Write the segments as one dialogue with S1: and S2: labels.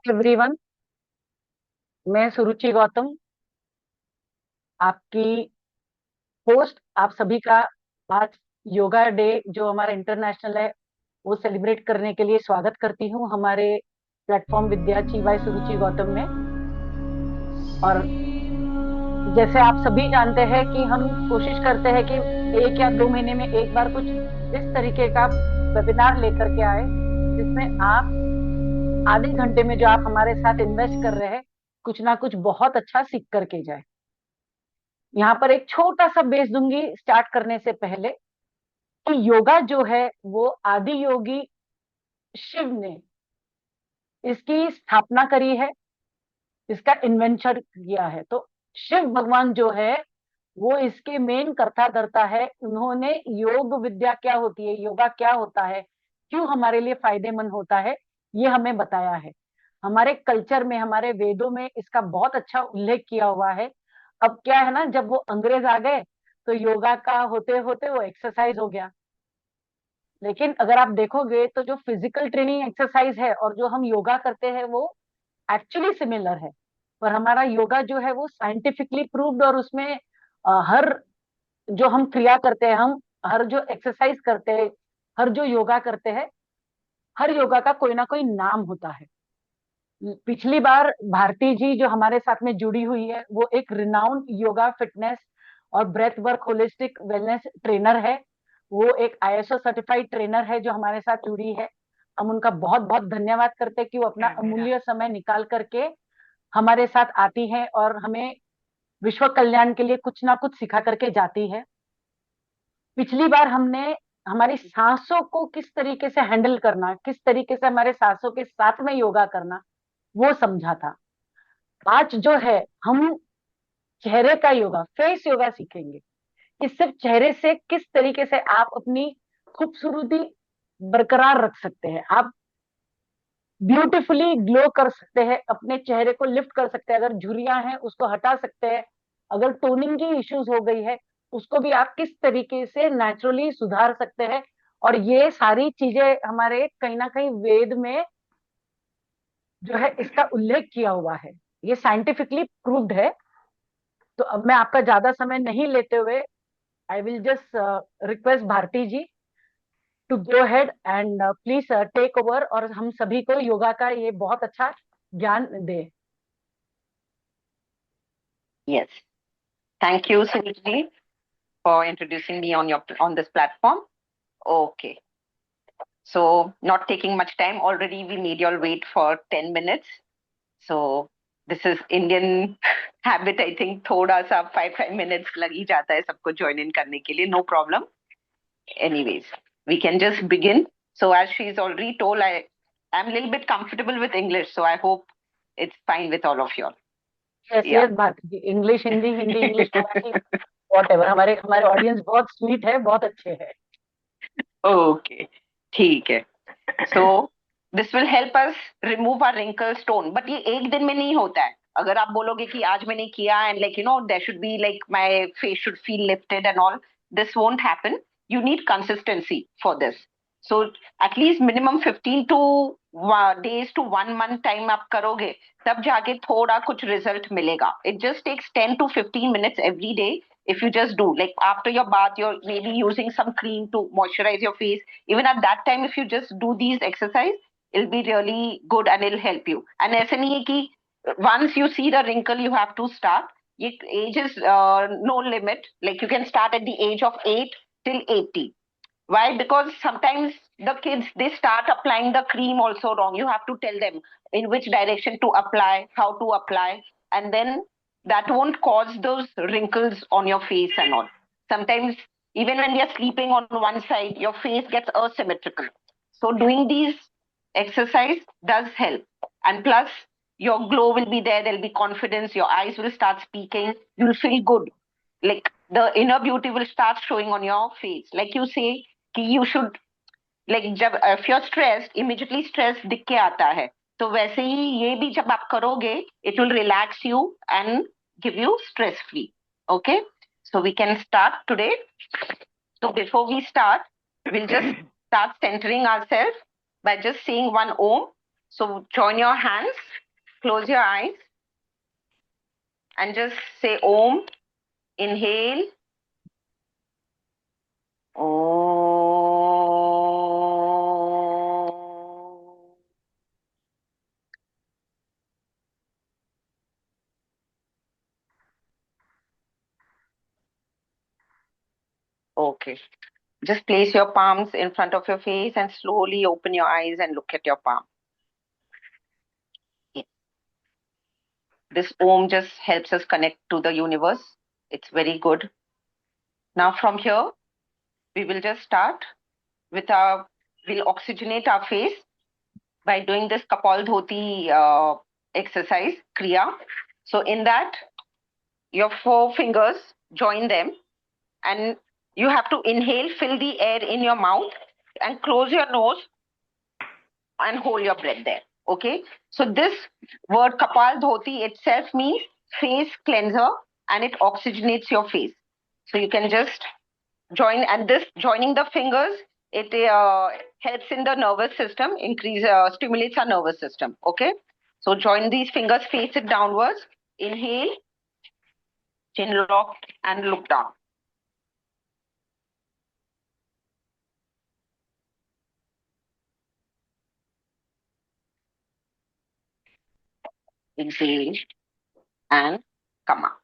S1: Everyone, मैं सुरुचि गौतम, आपकी host. आप सभी का आज योगा डे जो हमारा इंटरनेशनल है वो सेलिब्रेट करने के लिए स्वागत करती हूँ हमारे प्लेटफॉर्म विद्यार्थी बाय सुरुचि गौतम में। और जैसे आप सभी जानते हैं कि हम कोशिश करते हैं कि 1 या 2 महीने में एक बार कुछ इस तरीके का वेबिनार लेकर के आए जिसमें आप आधे घंटे में जो आप हमारे साथ इन्वेस्ट कर रहे हैं कुछ ना कुछ बहुत अच्छा सीख करके जाए। यहाँ पर एक छोटा सा बेस दूंगी स्टार्ट करने से पहले कि योगा जो है वो आदि योगी शिव ने इसकी स्थापना करी है, इसका इन्वेंशन किया है। तो शिव भगवान जो है वो इसके मेन कर्ता धर्ता है। उन्होंने योग विद्या क्या होती है, योगा क्या होता है, क्यों हमारे लिए फायदेमंद होता है, ये हमें बताया है। हमारे कल्चर में, हमारे वेदों में इसका बहुत अच्छा उल्लेख किया हुआ है। अब क्या है ना, जब वो अंग्रेज आ गए तो योगा का होते होते वो एक्सरसाइज हो गया। लेकिन अगर आप देखोगे तो जो फिजिकल ट्रेनिंग एक्सरसाइज है और जो हम योगा करते हैं वो एक्चुअली सिमिलर है। पर हमारा योगा जो है वो साइंटिफिकली प्रूव्ड, और उसमें हर जो हम क्रिया करते हैं, हम हर जो एक्सरसाइज करते हैं, हर जो योगा करते हैं, हर योगा का कोई ना कोई नाम होता है। पिछली बार भारती जी जो हमारे साथ में जुड़ी हुई है वो एक रिनाउंड योगा फिटनेस और breath work holistic wellness trainer है। वो एक आईएसओ सर्टिफाइड ट्रेनर है जो हमारे साथ जुड़ी है। हम उनका बहुत बहुत धन्यवाद करते हैं कि वो अपना अमूल्य समय निकाल करके हमारे साथ आती है और हमें विश्व कल्याण के लिए कुछ ना कुछ सिखा करके जाती है। पिछली बार हमने हमारी सांसों को किस तरीके से हैंडल करना, किस तरीके से हमारे सांसों के साथ में योगा करना, वो समझा था। आज जो है हम चेहरे का योगा, फेस योगा सीखेंगे कि सिर्फ चेहरे से किस तरीके से आप अपनी खूबसूरती बरकरार रख सकते हैं, आप ब्यूटीफुली ग्लो कर सकते हैं, अपने चेहरे को लिफ्ट कर सकते हैं। अगर झुर्रियां हैं उसको हटा सकते हैं, अगर टोनिंग की इश्यूज हो गई है उसको भी आप किस तरीके से नेचुरली सुधार सकते हैं। और ये सारी चीजें हमारे कहीं ना कहीं वेद में जो है इसका उल्लेख किया हुआ है, ये साइंटिफिकली प्रूव्ड है। तो अब मैं आपका ज्यादा समय नहीं लेते हुए I will just request Bharti ji to go ahead and please take over और हम सभी को योगा का ये बहुत अच्छा ज्ञान दे।
S2: Yes. Thank you, Suji, for introducing me on this platform. Okay. So not taking much time. Already we made you all wait for 10 minutes. So this is Indian habit. I think thoda sa 5 minutes लग ही जाता है सबको join in करने के लिए. No problem. Anyways, we can just begin. So as she's already told, I'm a little bit comfortable with English. So I hope it's fine with all of you all.
S1: Yes
S2: Yeah.
S1: Yes Bharti ji, English Hindi, Hindi English Marathi, whatever. हमारे हमारे audience बहुत sweet है, बहुत अच्छे हैं।
S2: Okay. ठीक है. So this will help us remove our wrinkle stone. But ये एक दिन में नहीं होता है. अगर आप बोलोगे कि आज मैंने किया and like there should be like my face should feel lifted and all, this won't happen. You need consistency for this. So at least minimum 15 to days to 1 month time आप करोगे तब जाके थोड़ा कुछ result मिलेगा. It just takes 10 to 15 minutes every day. If you just do, like after your bath, you're maybe using some cream to moisturize your face. Even at that time, if you just do these exercise, it'll be really good and it'll help you. And ऐसे नहीं है कि once you see the wrinkle, you have to start. ये age is no limit. Like you can start at the age of 8 till 80. Why? Because sometimes the kids they start applying the cream also wrong. You have to tell them in which direction to apply, how to apply, and then that won't cause those wrinkles on your face and all. Sometimes even when you're sleeping on one side, your face gets asymmetrical. So doing these exercise does help. And plus your glow will be there, there'll be confidence, your eyes will start speaking, you'll feel good. Like the inner beauty will start showing on your face. Like you say, कि you should like जब if you're stressed immediately stress दिख के आता है तो वैसे ही ये भी जब आप करोगे it will relax you and give you stress free. Okay, so we can start today. So before we start we'll just start centering ourselves by just saying one om. So join your hands, close your eyes, and just say Om. Inhale. Om. Okay. Just place your palms in front of your face and slowly open your eyes and look at your palm. This Om just helps us connect to the universe. It's very good. Now from here, we will just start with we'll oxygenate our face by doing this Kapaldhoti exercise, Kriya. So in that, your 4 fingers, join them, and you have to inhale, fill the air in your mouth, and close your nose and hold your breath there. Okay? So this word Kapaldhoti itself means face cleanser, and it oxygenates your face. So you can just join, and this joining the fingers, it helps in the nervous system, stimulates our nervous system. Okay? So join these fingers, face it downwards. Inhale, chin lock, and look down. Exhale and come up.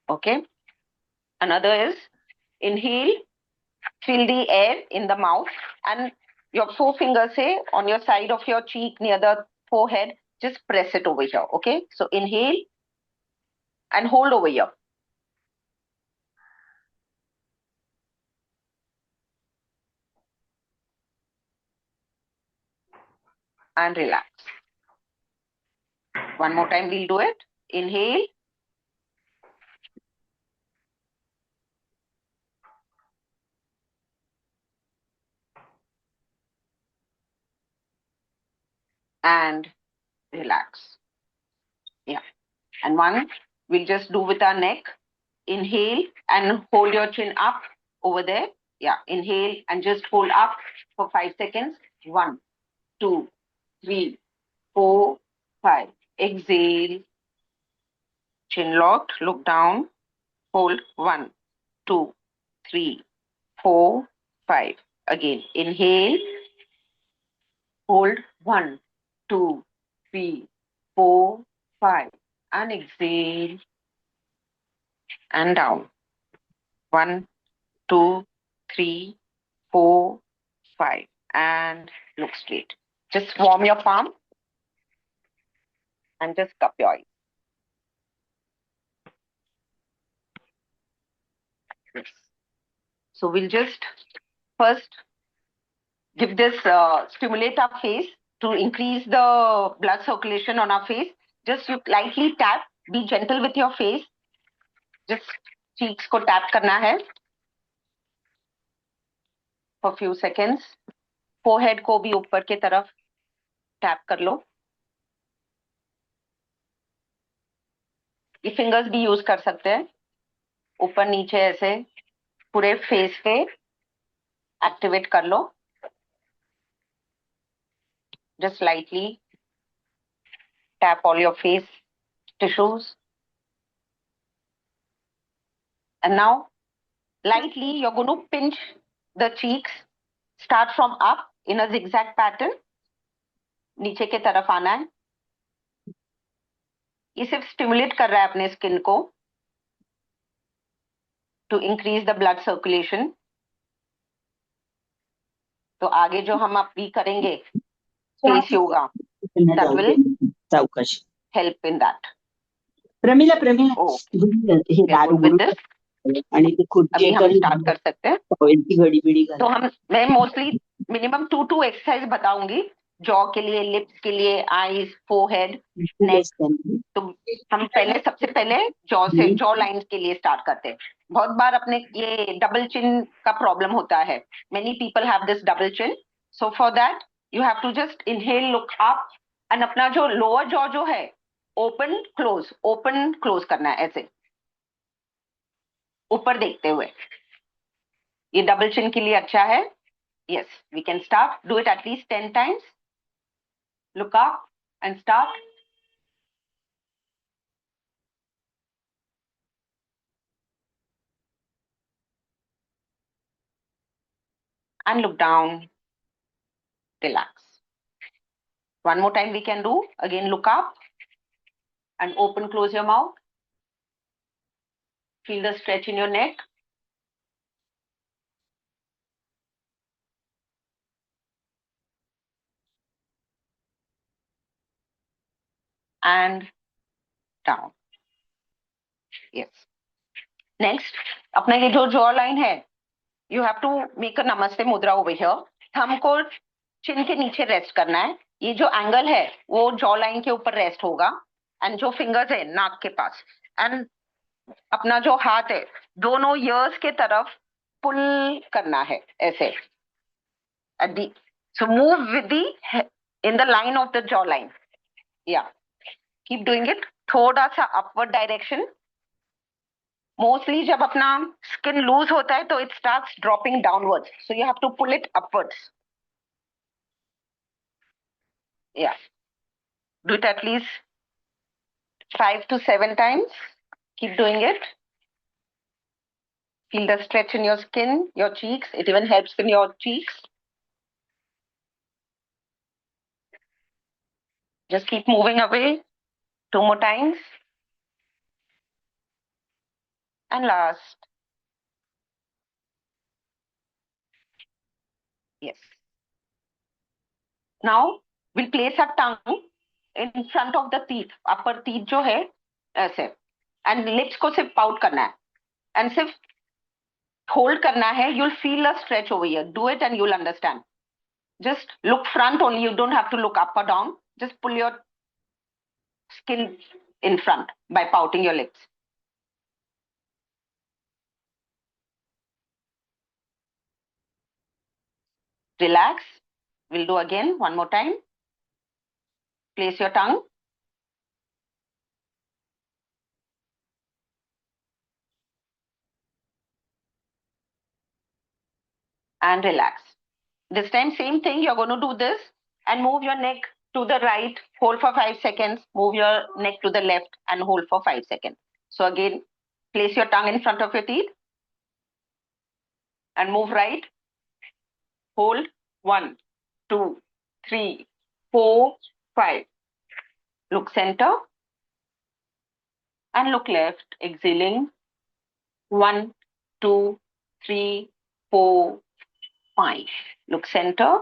S2: Okay? Another is inhale, fill the air in the mouth, and your 4 fingers say on your side of your cheek near the forehead, just press it over here. Okay? So inhale and hold over here. And relax. One more time, we'll do it. Inhale. And relax. Yeah. And one, we'll just do with our neck. Inhale and hold your chin up over there. Yeah. Inhale and just hold up for 5 seconds. 1, 2, 3, 4, 5. Exhale. Chin locked. Look down. Hold. 1, 2, 3, 4, 5. Again. Inhale. Hold. 1, 2, 3, 4, 5. And exhale. And down. 1, 2, 3, 4, 5. And look straight. Just warm your palm and just cup your eyes. Yes. So we'll just first give this, stimulate our face to increase the blood circulation on our face. Just you lightly tap, be gentle with your face. Just cheeks ko tap karna hai for few seconds. Forehead को भी ऊपर के तरफ tap कर लो. ये fingers भी use कर सकते हैं, ऊपर नीचे ऐसे पूरे फेस पे एक्टिवेट कर लो. Just lightly tap all your face tissues. And now lightly you're going to pinch the cheeks. Start from up in a zigzag pattern. नीचे के तरफ आना है. ये सिर्फ स्टिमुलेट कर रहा है अपने स्किन को to increase the blood circulation. तो आगे जो हम अभी करेंगे face yoga, that will help in that.
S3: Pramila
S2: Oh,
S3: हे दारू
S2: with this
S3: आणि ते
S2: अभी हम स्टार्ट कर सकते हैं.
S3: घडी बिडी
S2: तो मैं मोस्टली मिनिमम 2 एक्सरसाइज बताऊंगी, जॉ के लिए, लिप्स के लिए, आईज, फोरहेड, नेक. तो हम सबसे पहले जॉ लाइंस के लिए स्टार्ट करते हैं. बहुत बार अपने ये डबल चिन का प्रॉब्लम होता है. Many people have this double chin. So for that you have to just inhale, look up, and अपना जो लोअर जॉ जो है ओपन क्लोज करना है, ऐसे ऊपर देखते हुए. ये डबल चिन के लिए अच्छा है. Yes, we can start. Do it at least 10 times. Look up and start. And look down. Relax. One more time we can do. Again, look up and open, close your mouth. Feel the stretch in your neck. And down. Yes. Next, अपना ये जो jaw line है, you have to make a namaste mudra over here. Thumb को चिन के नीचे rest करना है. ये जो एंगल है वो जॉ लाइन के ऊपर रेस्ट होगा. एंड जो फिंगर्स है नाक के पास. एंड अपना जो हाथ है दोनों ईयर्स के तरफ पुल करना है ऐसे. So move with the in the line of the jaw line. Yeah. Keep doing it. थोड़ा सा upward direction. Mostly जब अपना skin loose होता है तो it starts dropping downwards. So you have to pull it upwards. Yeah. Do it at least 5 to 7 times. Keep doing it. Feel the stretch in your skin, your cheeks. It even helps in your cheeks. Just keep moving away. 2 more times. And last. Yes. Now we'll place our tongue in front of the teeth. Upper teeth जो है ऐसे. And lips को सिर्फ pout करना है. And सिर्फ hold करना है. You'll feel a stretch over here. Do it and you'll understand. Just look front only. You don't have to look up or down. Just pull your skin in front by pouting your lips. Relax. We'll do again one more time. Place your tongue. And relax. This time same thing. You're going to do this and move your neck to the right. Hold for 5 seconds. Move your neck to the left and hold for 5 seconds. So again, place your tongue in front of your teeth. And move right. Hold. 1, 2, 3, 4, 5. Look center. And look left. Exhaling. 1, 2, 3, 4, 5. Look center.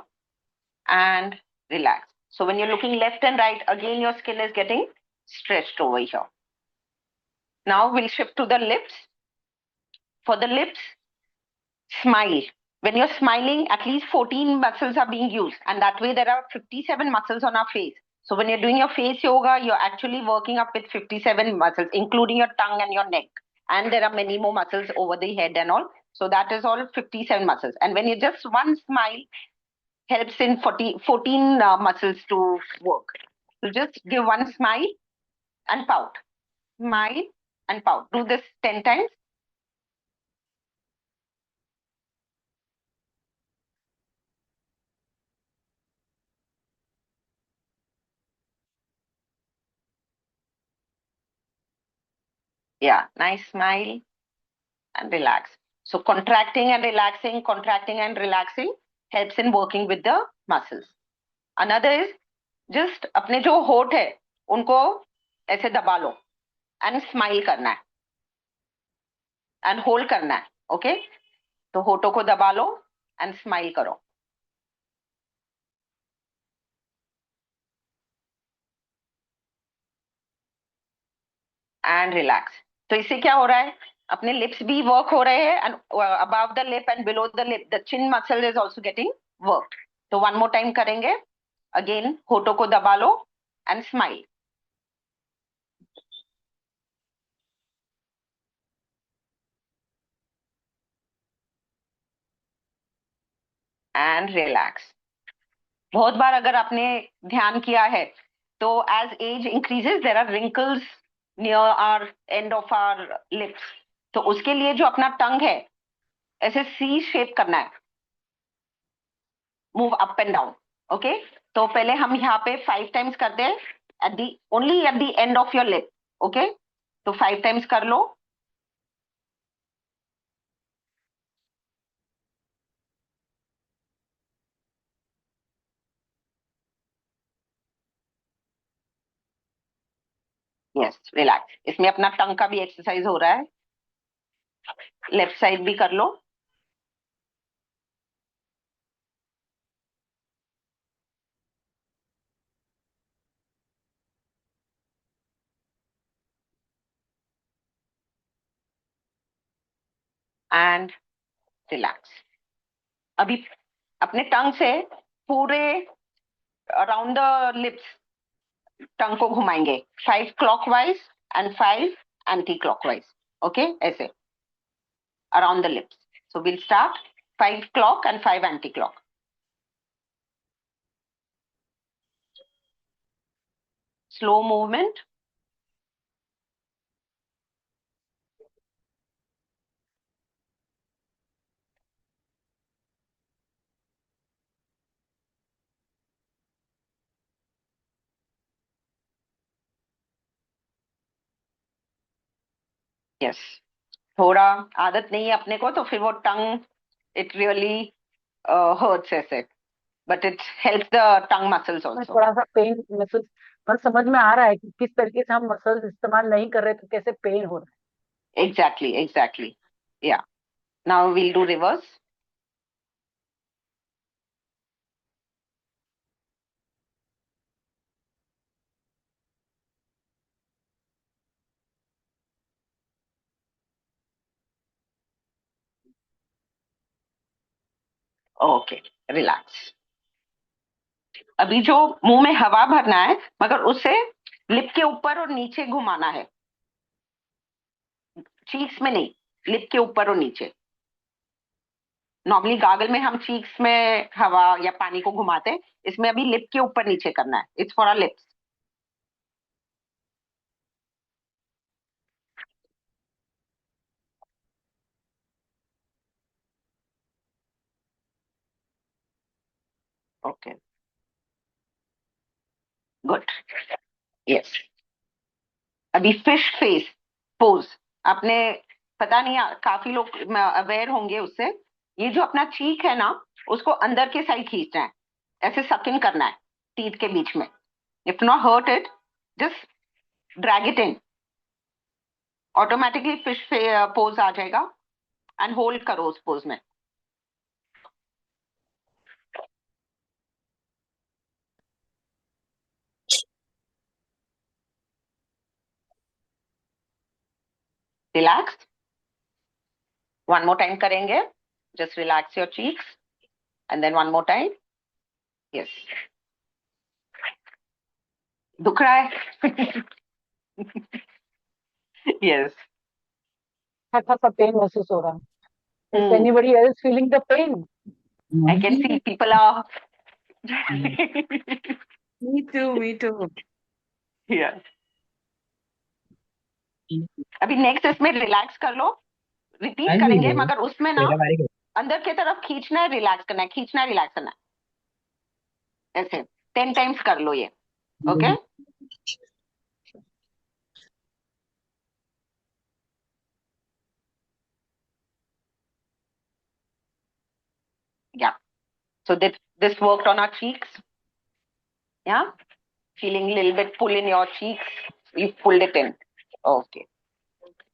S2: And relax. So when you're looking left and right, again your skin is getting stretched over here. Now we'll shift to the lips. For the lips, smile. When you're smiling, at least 14 muscles are being used. And that way there are 57 muscles on our face. So when you're doing your face yoga, you're actually working up with 57 muscles, including your tongue and your neck. And there are many more muscles over the head and all. So that is all 57 muscles. And when you just one smile, helps in 14 muscles to work. So just give one smile and pout. Smile and pout. Do this 10 times. Yeah, nice smile and relax. So contracting and relaxing helps in working with the muscles. Another is just अपने जो होठ है उनको ऐसे दबा लो and smile करना है and hold करना है. Okay? तो होठों को दबा लो and smile करो. And relax. तो इससे क्या हो रहा है? अपने lips भी work हो रहे हैं and above the lip and below the lip, the chin muscle is also getting worked. तो one more time करेंगे. Again, होठों को दबा लो and smile. And relax. बहुत बार अगर आपने ध्यान किया है तो as age increases there are wrinkles near our end of our lips. तो उसके लिए जो अपना टंग है ऐसे C शेप करना है. Move up and down. Okay, तो पहले हम यहाँ पे 5 टाइम्स करते हैं only at the end of your lip. Okay, तो 5 टाइम्स कर लो. Yes, relax. इसमें अपना टंग का भी एक्सरसाइज हो रहा है. लेफ्ट साइड भी कर लो. And relax. अभी अपने टंग से पूरे अराउंड द लिप्स टंग को घुमाएंगे. 5 clockwise and 5 anti clockwise. Okay, ऐसे around the lips. So will start 5 clock and 5 anti clock. Slow movement. Yes, थोड़ा आदत नहीं है अपने को, तो फिर वो टंग इट रियली हर्ट्स ऐसे, but it helps the tongue muscles
S1: में
S2: आल्सो.
S1: थोड़ा सा पेन महसूस, पर समझ में आ रहा है कि किस तरीके से हम मसल्स इस्तेमाल नहीं कर रहे तो कैसे पेन हो रहा
S2: exactly, exactly. Yeah, now we'll do reverse. Okay, relax. अभी जो मुंह में हवा भरना है, मगर उसे लिप के ऊपर और नीचे घुमाना है. चीक्स में नहीं, लिप के ऊपर और नीचे. नॉर्मली गागल में हम चीक्स में हवा या पानी को घुमाते हैं. इसमें अभी लिप के ऊपर नीचे करना है. It's for our lips. Okay, good. Yes. अभी फिश फेस पोज. आपने, पता नहीं, काफी लोग अवेयर होंगे उससे. ये जो अपना चीक है ना, उसको अंदर के साइड खींचना है. ऐसे सकिंग करना है टीथ के बीच में. If not hurt it, just drag it in. Automatically fish pose आ जाएगा. एंड होल्ड करो उस पोज में. रिलैक्स. वन मोर टाइम करेंगे. Just relax your cheeks and then one more time. Yes. दुख रहा है? यस.
S1: है? हल्का सा पेन महसूस हो रहा है. Is
S2: Hmm.
S1: Anybody else feeling the pain?
S2: I can see people are.
S4: Me too, me too.
S2: Yeah. अभी नेक्स्ट इसमें रिलैक्स कर लो. रिपीट करेंगे, मगर उसमें ना अंदर की तरफ खींचना है, रिलैक्स करना है, खींचना है, रिलैक्स करना है. ऐसे 10 टाइम्स कर लो ये. Okay. Yeah. So this worked on our cheeks. Yeah. Feeling a little bit pull in your cheeks. You pulled it in. Okay.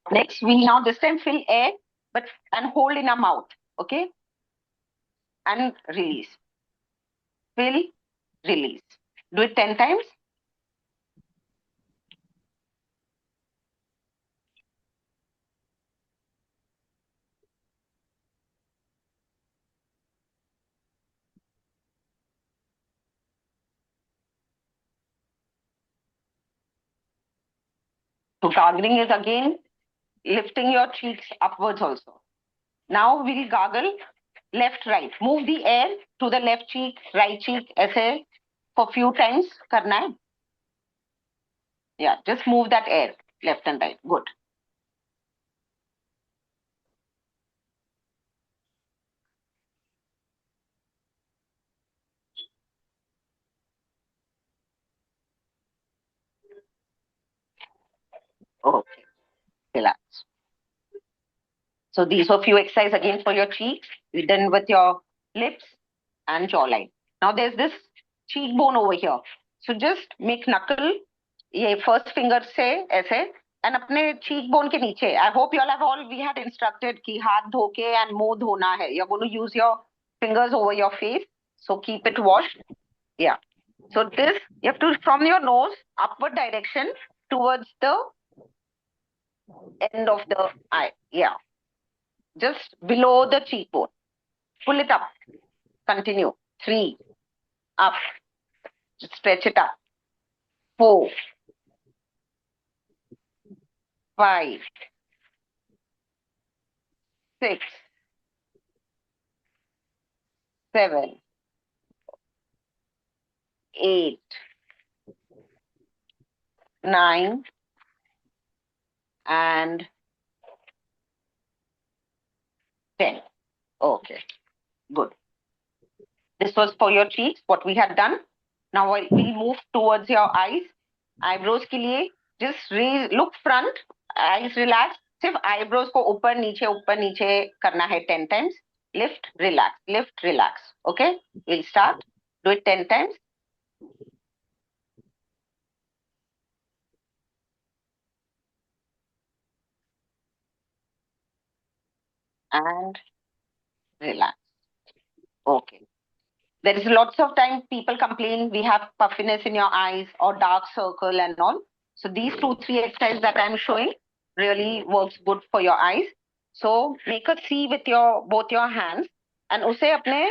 S2: Next, we now this time fill air, but and hold in our mouth. Okay. And release. Fill, release. Do it 10 times. So gargling is again lifting your cheeks upwards also. Now we will gargle left, right. Move the air to the left cheek, right cheek, ऐसे for few times करना है. Yeah, just move that air left and right. Good. relax. So these are few exercises again for your cheeks. We're done with your lips and jawline. Now there's this cheekbone over here. So just make knuckle, ये first finger से ऐसे, and अपने cheekbone के नीचे. I hope you all have all, we had instructed कि हाथ धो के and मुंह धोना है. You're going to use your fingers over your face. So keep it washed. Yeah. So this, you have to, from your nose, upward direction towards the end of the eye. Yeah. Just below the cheekbone. Pull it up. Continue. 3. Up. Just stretch it up. 4. 5. 6. 7. 8. 9. And 10. Okay. Good. This was for your cheeks, what we had done. Now we'll move towards your eyes. Eyebrows के लिए just raise, look front, eyes relax. सिर्फ eyebrows को ऊपर नीचे करना है 10 times. Lift, relax. Okay? We'll start. Do it 10 times. And relax. Okay. There is lots of time people complain we have puffiness in your eyes or dark circle and all. So these 2-3 exercises that I'm showing really works good for your eyes. So make a C with your both your hands and उसे अपने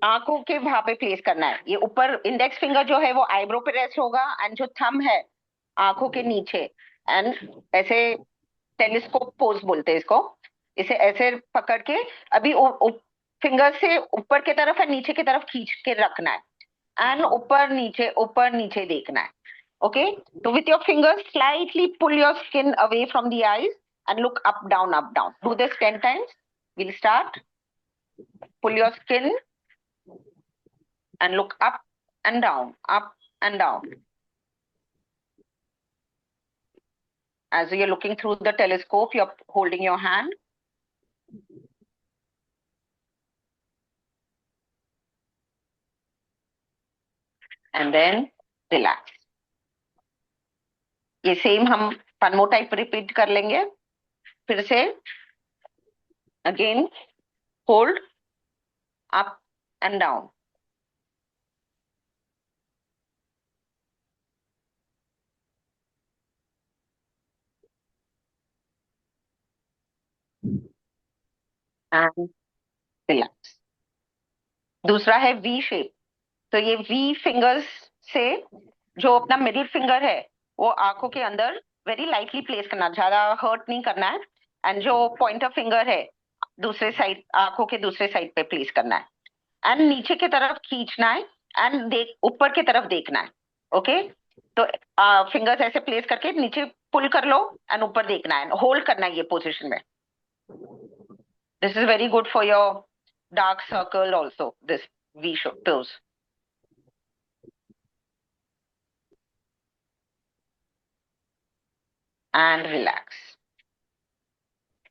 S2: आंखों के वहां पे place करना है. ये ऊपर इंडेक्स फिंगर जो है वो आईब्रो पे रेस्ट होगा एंड जो थंब है आंखों के नीचे. एंड ऐसे टेलीस्कोप पोज बोलते हैं इसको. इसे ऐसे पकड़ के अभी फिंगर से ऊपर की तरफ है नीचे की तरफ खींच के रखना है एंड ऊपर नीचे देखना है. Okay, so with your fingers slightly pull your skin away from the eyes and look up down. Do this 10 times. We'll start. Pull your skin and look up and down. As you're looking through the telescope, you're holding your hand. And then relax. ये same हम one more type repeat कर लेंगे. फिर से again hold up and down. And relax. दूसरा है V shape. तो ये वी फिंगर्स से जो अपना मिडिल फिंगर है वो आंखों के अंदर वेरी लाइटली प्लेस करना, ज्यादा हर्ट नहीं करना है. एंड जो पॉइंटर फिंगर है दूसरे साइड आंखों के दूसरे साइड पे प्लेस करना है एंड नीचे की तरफ खींचना है एंड ऊपर की तरफ देखना है. ओके, तो फिंगर्स ऐसे प्लेस करके नीचे पुल कर लो एंड ऊपर देखना है, होल्ड करना है ये पोजीशन में. This is very good for your dark circle also, this V pose. And relax.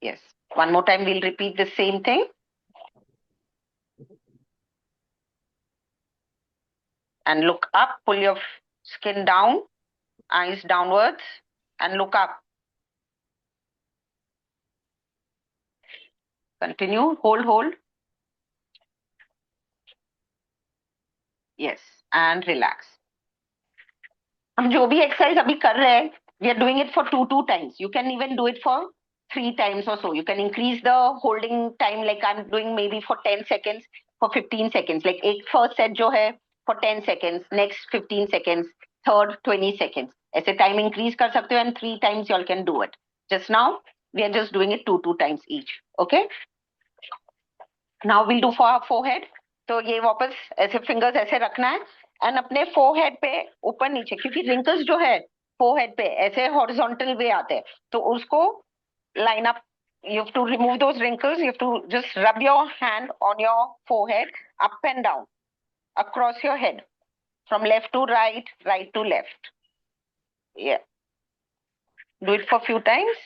S2: Yes. One more time, we'll repeat the same thing. And look up, pull your skin down, eyes downwards, and look up. Continue, hold. Yes, and relax. हम जो भी exercise अभी कर रहे हैं, we are doing it for 2 times. You can even do it for 3 times or so. You can increase the holding time, like I'm doing maybe for 10 seconds, for 15 seconds. Like एक first set जो है for 10 seconds, next 15 seconds, third 20 seconds. ऐसे time increase कर सकते हो and 3 times you all can do it. Just now, we are just doing it 2 times each. Okay? Now we'll do for our forehead. तो ये वापस ऐसे fingers ऐसे रखना है एंड अपने forehead पे ऊपर नीचे, क्योंकि wrinkles जो है forehead पे ऐसे horizontal way आते हैं, तो उसको line up. You have to remove those wrinkles. You have to just rub your hand on your forehead up and down across your head from left to right, right to left. Yeah. Do it for a few times.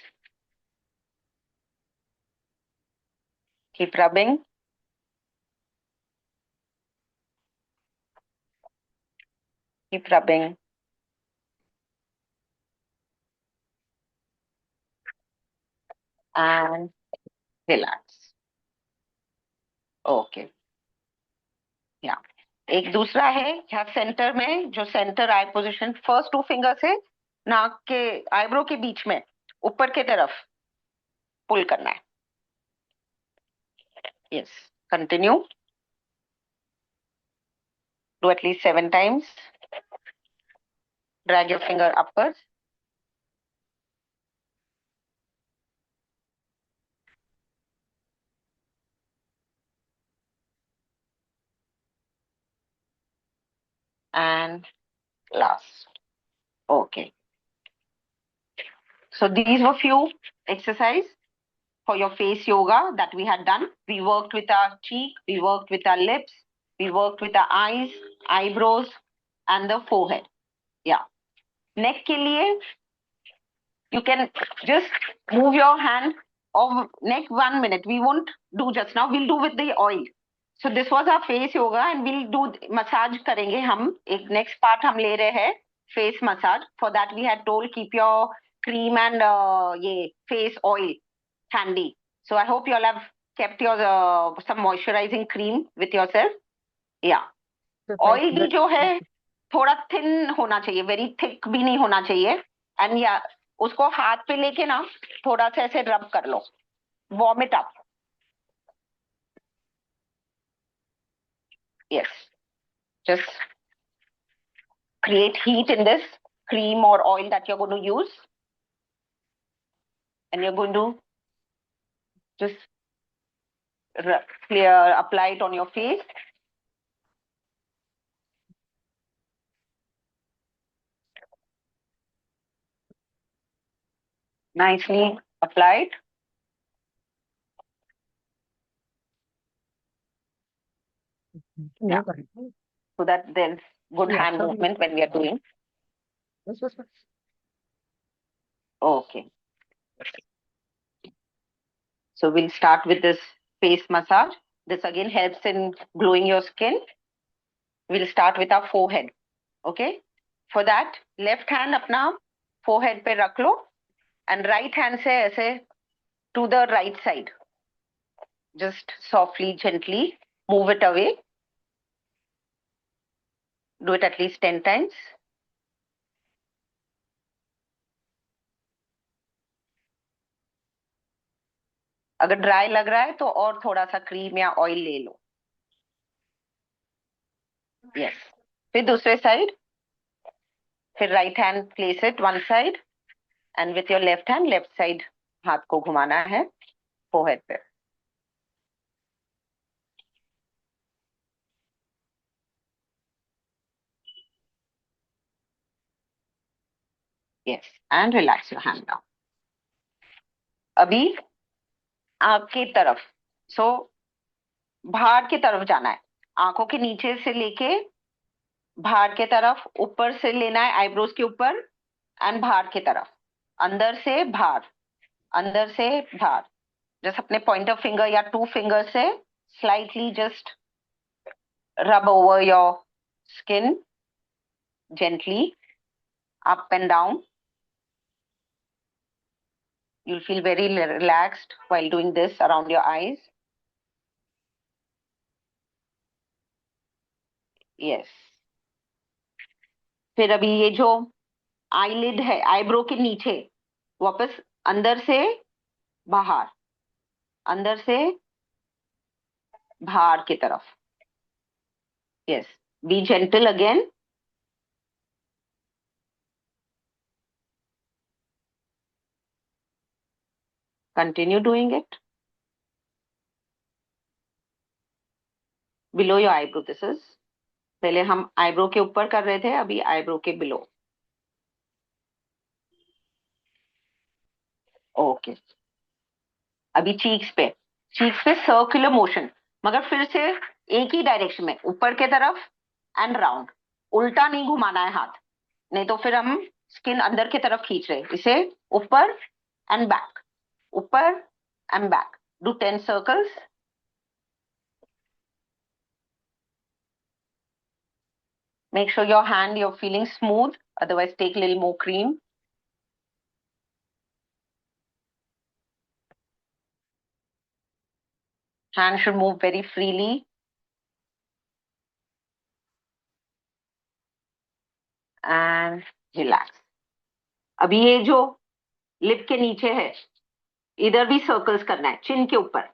S2: Keep rubbing. Keep rubbing. And relax. Okay. Yeah. एक दूसरा है यहाँ centre में, जो centre आई position, first 2 finger से नाक के eyebrow के बीच में ऊपर के तरफ पुल करना है. Yes. Continue. Do at least 7 times. Drag your finger upwards. And last. Okay. So these were few exercises for your face yoga that we had done. We worked with our cheek, we worked with our lips, we worked with our eyes, eyebrows, and the forehead. Yeah. Neck ke liye, you can just move your hand of neck 1 minute. We won't do just now. We'll do with the oil. So this was our face yoga, and we'll do massage करेंगे हम. एक next part हम ले रहे हैं face massage. For that we had told keep your cream and ये face oil handy. So I hope you all have kept your some moisturizing cream with yourself. Yeah. Oil भी जो है थोड़ा thin होना चाहिए, very thick भी नहीं होना चाहिए. And yeah, उसको हाथ पे लेके ना थोड़ा सा ऐसे rub कर लो. Warm it up. Yes. Just create heat in this cream or oil that you're going to use. And you're going to just apply it on your face. Nicely applied. Yeah. So that there's good hand movement when we are doing. Okay. So we'll start with this face massage. This again helps in glowing your skin. We'll start with our forehead. Okay. For that, left hand अपना forehead पे रख लो and right hand से ऐसे to the right side. Just softly, gently move it away. Do it at least 10 times. अगर dry लग रहा है तो और थोड़ा सा क्रीम या ऑयल ले लो. यस. फिर दूसरे साइड. फिर right hand place it one side and with your left hand left side हाथ को घुमाना है फोरहेड पे. Yes. And relax your hand now. अभी आंख की तरफ. सो बाहर की तरफ जाना है. आंखों के नीचे से लेके बाहर के तरफ, ऊपर से लेना है आईब्रोज के ऊपर एंड बाहर की तरफ. अंदर से बाहर, अंदर से बाहर. जस्ट अपने पॉइंटर फिंगर या 2 फिंगर से slightly just rub over your skin gently up and down. You'll feel very relaxed while doing this around your eyes. Yes. फिर अभी ये जो eyelid है eyebrow के नीचे, वापस अंदर से बाहर, अंदर से बाहर की तरफ. Yes. Be gentle again. Continue doing it. Below your eyebrow this is. पहले हम eyebrow के ऊपर कर रहे थे, अभी eyebrow के below. Okay. अभी cheeks पे सर्कुलर मोशन, मगर फिर से एक ही डायरेक्शन में, ऊपर के तरफ एंड राउंड. उल्टा नहीं घुमाना है हाथ, नहीं तो फिर हम स्किन अंदर की तरफ खींच रहे. इसे ऊपर एंड बैक, ऊपर and back. Do 10 circles. Make sure your hand, you're feeling smooth. Otherwise, take a little more cream. Hand should move very freely. And relax. अभी ये जो लिप के नीचे है, इधर भी सर्कल्स करना है, चिन के ऊपर.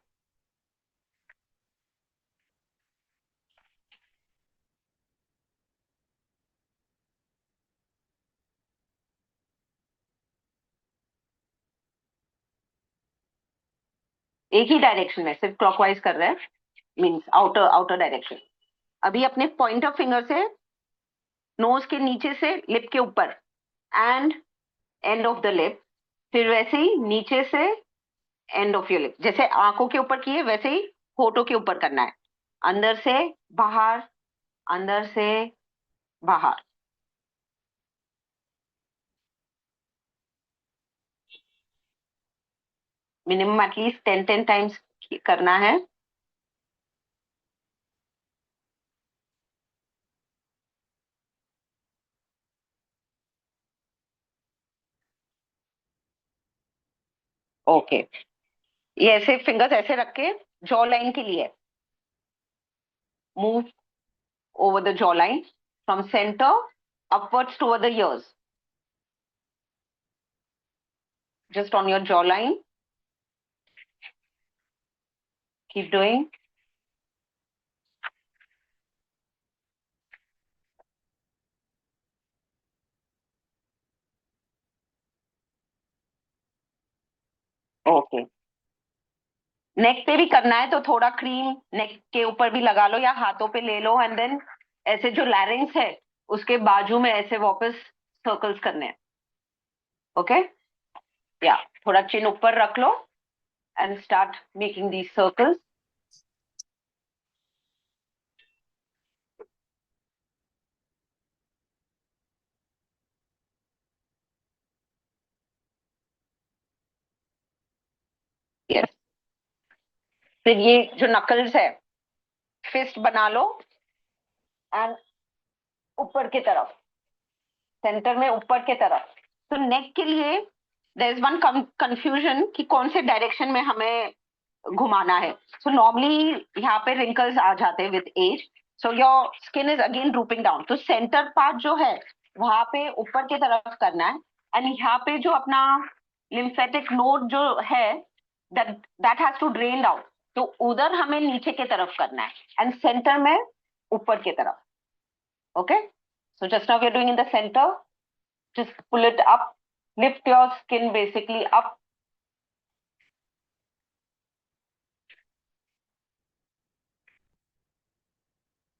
S2: एक ही डायरेक्शन में, सिर्फ क्लॉकवाइज कर रहे हैं, मींस आउटर आउटर डायरेक्शन. अभी अपने पॉइंटर फिंगर से नोज के नीचे से लिप के ऊपर and end of the lip, फिर वैसे ही नीचे से एंड ऑफ योर लिप. जैसे आंखों के ऊपर किए वैसे ही होठों के ऊपर करना है. अंदर से बाहर, अंदर से बाहर. मिनिमम एटलीस्ट 10 टाइम्स करना है. ओके. ये ऐसे फिंगर्स ऐसे रख के जॉ लाइन के लिए move over the jawline from center upwards toward the ears. Just on your jawline. Keep doing. Okay. नेक पे भी करना है तो थोड़ा क्रीम नेक के ऊपर भी लगा लो या हाथों पे ले लो. एंड देन ऐसे जो लैरिंग्स है उसके बाजू में ऐसे वापस सर्कल्स करने हैं. ओके. या थोड़ा चिन ऊपर रख लो and start making these circles. Yes. फिर ये जो नकल्स है फिस्ट बना लो एंड ऊपर की तरफ, सेंटर में ऊपर की तरफ. तो नेक के लिए देयर इज वन कंफ्यूजन कि कौन से डायरेक्शन में हमें घुमाना है. सो नॉर्मली यहाँ पे रिंकल्स आ जाते हैं with age. So your skin is again drooping down. तो सेंटर पार्ट जो है वहां पे ऊपर की तरफ करना है. एंड यहाँ पे जो अपना लिम्फेटिक नोड जो है that that has to drain out. तो उधर हमें नीचे की तरफ करना है एंड सेंटर में ऊपर की तरफ. Okay. So just now we are doing in the center. Just pull it up. Lift your skin basically up.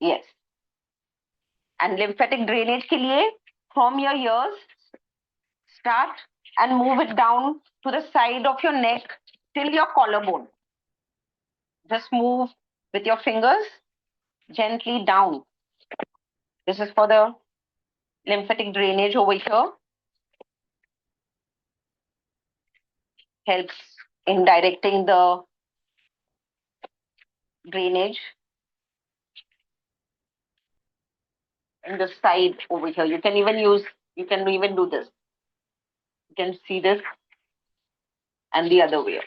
S2: Yes. And lymphatic drainage के लिए from your ears start and move it down to the side of your neck till your collarbone. Just move with your fingers gently down. This is for the lymphatic drainage over here. Helps in directing the drainage in the side over here. You can even do this. You can see this and the other way.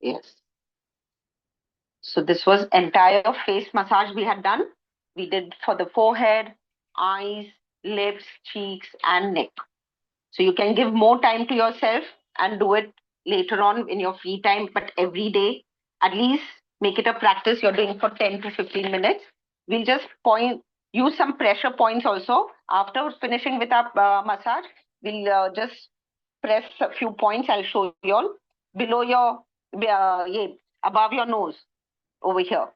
S2: Yes. So this was entire face massage we had done. We did for the forehead, eyes, lips, cheeks, and neck. So you can give more time to yourself and do it later on in your free time, but every day, at least make it a practice. You're doing for 10 to 15 minutes. We'll just use some pressure points also. After finishing with our massage, we'll just press a few points. I'll show you all below your, above your nose over here.